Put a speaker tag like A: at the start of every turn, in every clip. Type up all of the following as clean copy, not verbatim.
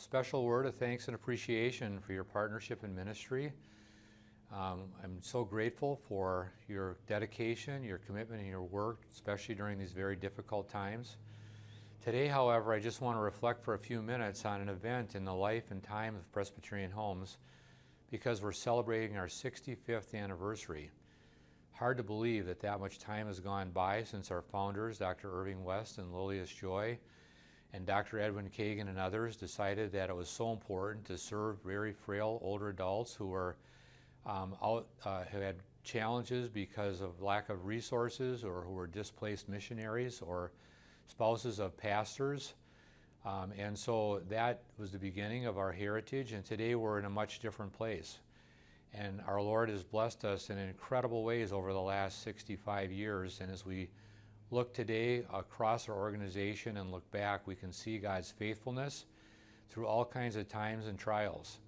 A: special word of thanks and appreciation for your partnership in ministry. I'm so grateful for your dedication, your commitment, and your work, especially during these very difficult times. Today, however, I just want to reflect for a few minutes on an event in the life and time of Presbyterian Homes because we're celebrating our 65th anniversary. Hard to believe that that much time has gone by since our founders, Dr. Irving West and Lilias Joy, and Dr. Edwin Kagan and others decided that it was so important to serve very frail older adults who were who had challenges because of lack of resources, or who were displaced missionaries or spouses of pastors. And so that was the beginning of our heritage, and today we're in a much different place. And our Lord has blessed us in incredible ways over the last 65 years, and as we look today across our organization and look back, we can see God's faithfulness through all kinds of times and trials.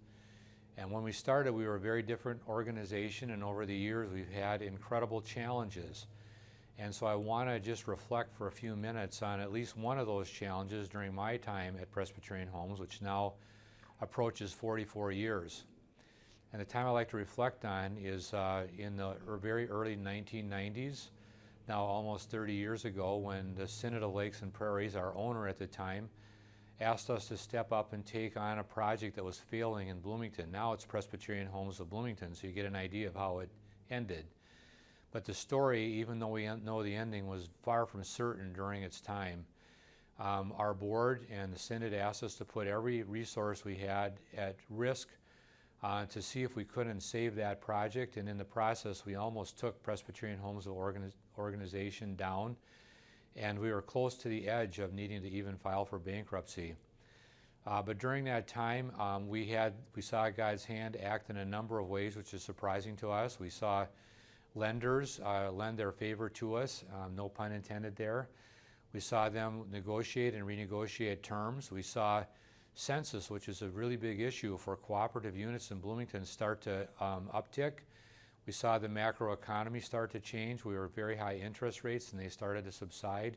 A: And when we started, we were a very different organization, and over the years we've had incredible challenges. And so I want to just reflect for a few minutes on at least one of those challenges during my time at Presbyterian Homes, which now approaches 44 years. And the time I like to reflect on is in the very early 1990s, now almost 30 years ago, when the Synod of Lakes and Prairies, our owner at the time, asked us to step up and take on a project that was failing in Bloomington. Now it's Presbyterian Homes of Bloomington, so you get an idea of how it ended. But the story, even though we know the ending, was far from certain during its time. Our board and the Synod asked us to put every resource we had at risk to see if we couldn't save that project, and in the process we almost took Presbyterian Homes of Organization down, and we were close to the edge of needing to even file for bankruptcy. But during that time we saw God's hand act in a number of ways, which is surprising to us. We saw lenders lend their favor to us, no pun intended there. We saw them negotiate and renegotiate terms. We saw census, which is a really big issue for cooperative units in Bloomington, start to uptick. We saw the macroeconomy start to change. We were at very high interest rates and they started to subside.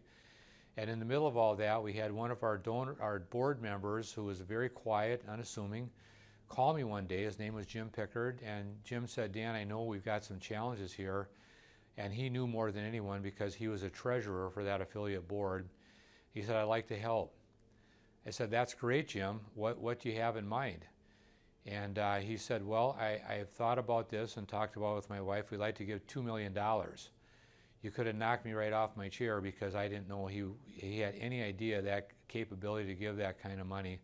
A: And in the middle of all that, we had one of our board members, who was very quiet, unassuming, call me one day. His name was Jim Pickard, and Jim said, "Dan, I know we've got some challenges here." And he knew more than anyone because he was a treasurer for that affiliate board. He said, "I'd like to help." I said, "That's great, Jim. What do you have in mind?" And he said, "Well, I have thought about this and talked about it with my wife. We'd like to give $2 million. You could have knocked me right off my chair because I didn't know he had any idea that capability to give that kind of money."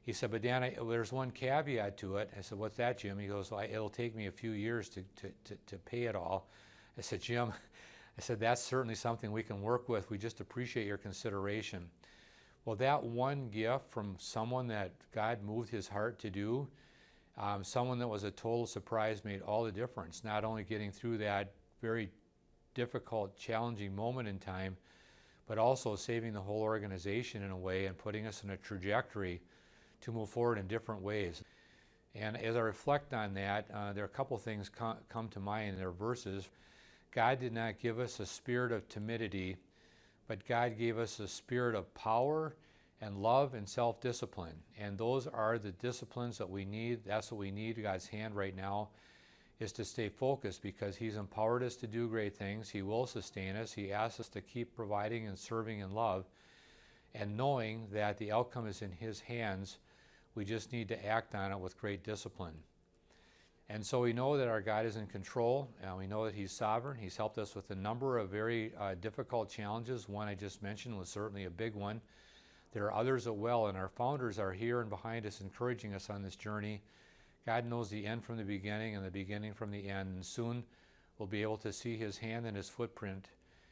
A: He said, "But Dan, there's one caveat to it." I said, "What's that, Jim?" He goes, "Well, it'll take me a few years to pay it all." I said, "Jim," I said, "that's certainly something we can work with. We just appreciate your consideration." Well, that one gift from someone that God moved his heart to do, someone that was a total surprise, made all the difference, not only getting through that very difficult, challenging moment in time, but also saving the whole organization in a way and putting us in a trajectory to move forward in different ways. And as I reflect on that, there are a couple things come to mind in their verses. God did not give us a spirit of timidity, but God gave us a spirit of power and love and self-discipline. And those are the disciplines that we need. That's what we need. God's hand right now is to stay focused because he's empowered us to do great things. He will sustain us. He asks us to keep providing and serving in love. And knowing that the outcome is in his hands, we just need to act on it with great discipline. And so we know that our God is in control, and we know that he's sovereign. He's helped us with a number of very difficult challenges. One I just mentioned was certainly a big one. There are others as well, and our founders are here and behind us, encouraging us on this journey. God knows the end from the beginning and the beginning from the end, and soon we'll be able to see his hand and his footprint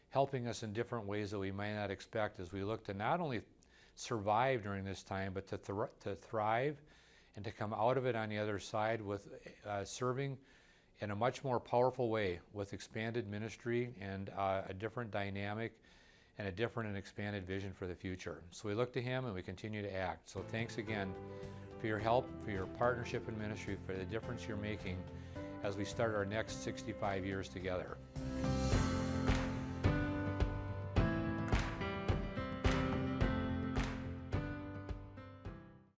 A: helping us in different ways that we might not expect as we look to not only survive during this time, but to thrive and to come out of it on the other side with serving in a much more powerful way with expanded ministry and a different dynamic and a different and expanded vision for the future. So we look to him and we continue to act. So thanks again for your help, for your partnership in ministry, for the difference you're making as we start our next 65 years together.